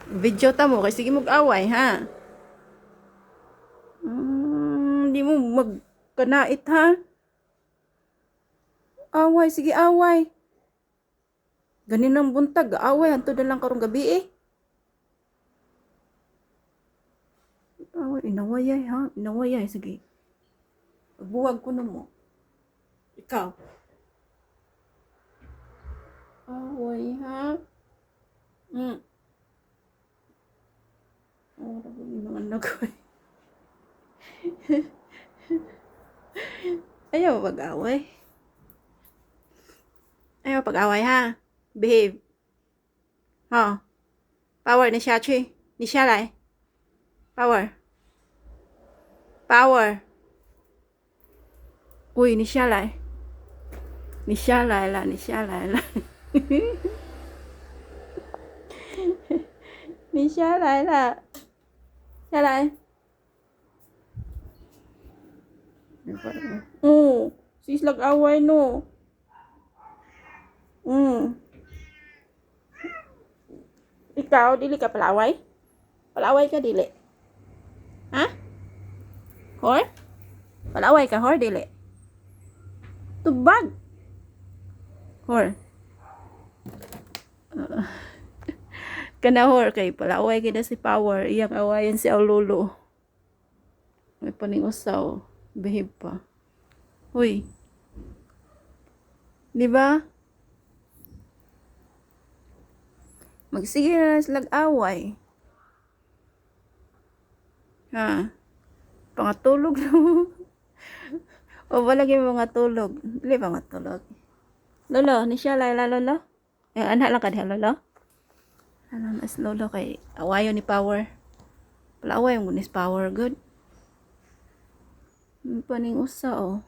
Video ta mo, kay sige mag-away, ha? Di mo magkanait, ha? Away, sige away. Ganinang buntag, away, hanto na lang karong gabi eh. Away, inawayay, ha? Inawayay, sige. Buwag ko na mo. Ikaw. Away, ha? Oh, mga anak ko. Ayaw mag-away. Ayaw pag-away, ha? Behave. Ha? Power ni siya, Chi. Ni siya lai. Power. Power. Uy, ni siya lai. Ni siya lai la, ni siya lai la. Ni siya lai la. Siya lai. Sis lag-away no. Ikaw, dili ka palaway? Palaway ka, dili? Ha? Hor? Palaway ka, hor, dili? Tubag. Hor. Kanahor kay palaway kay na si Power. Iyang awayan si Aulolo. May paningusaw. Behave pa. Uy. Di ba? Magsige na sila away. Ha? Pangatulog na mo. O balagi mga tulog. Dili ba mga tulog? Lolo, ni siya layla lolo? Anak lang ka diha lolo? Ano mas lolo kay awayo ni Power. Palaway mo ni Power good. Paning usa oh.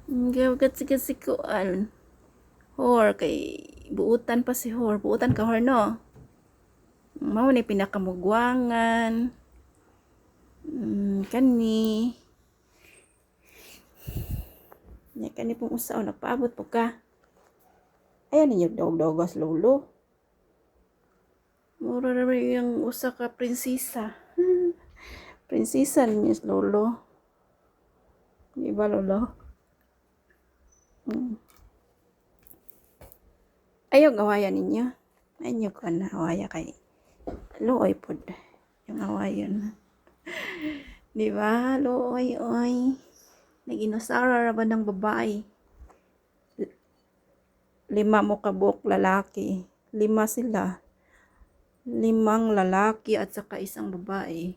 Gawgat sikasikuan. Hor kay buutan pa si Hor. Buutan ka Hor no. Mao ni pinakamugwangan. Kani. Nya kani pong usa nagpaabot po ka. Ayan ninyo dog-dogas lolo. Mura na yung usa ka prinsesa. Prinsesa ninyo lolo. Di ba lolo? Ayaw gawayan ninyo. Ayaw ko na awaya kay looy pod. Yung awayan. Di ba? Looy, oy. Naginasara ra ba ng babae? 5 mo kabuk lalaki. 5 sila. 5 lalaki at saka 1 babae.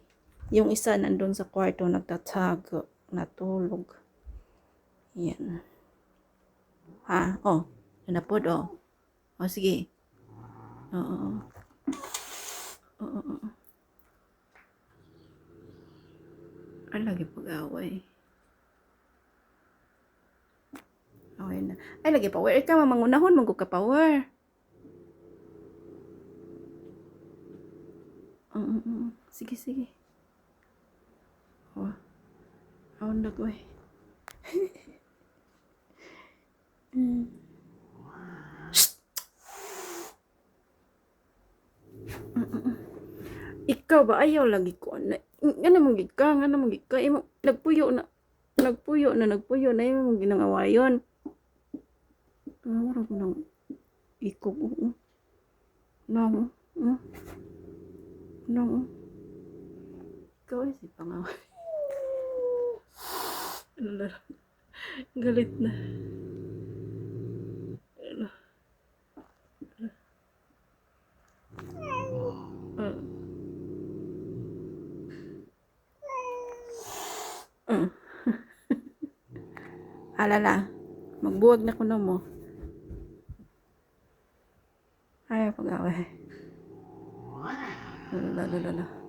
Yung isa nandun sa kwarto nagtatago, natulog. Yan. Ha? Oh, nanapod oh. Oh, sige. Oo. Oo. Ay, lagi pag-away. Okay na. Ay, lagi power. Ikaw, mamangunahon, magod ka power. Sige, sige. Oh. Awan na ko eh. Ikaw ba ayaw lagi ko na ngano mong gika imo nagpuyo na imo ginangawayon. Wala ko nang ikog no. No. Ikaw ay si pangaway. Galit na. Alala, magbuwag na kuno mo. Ayaw pag-away. Lala.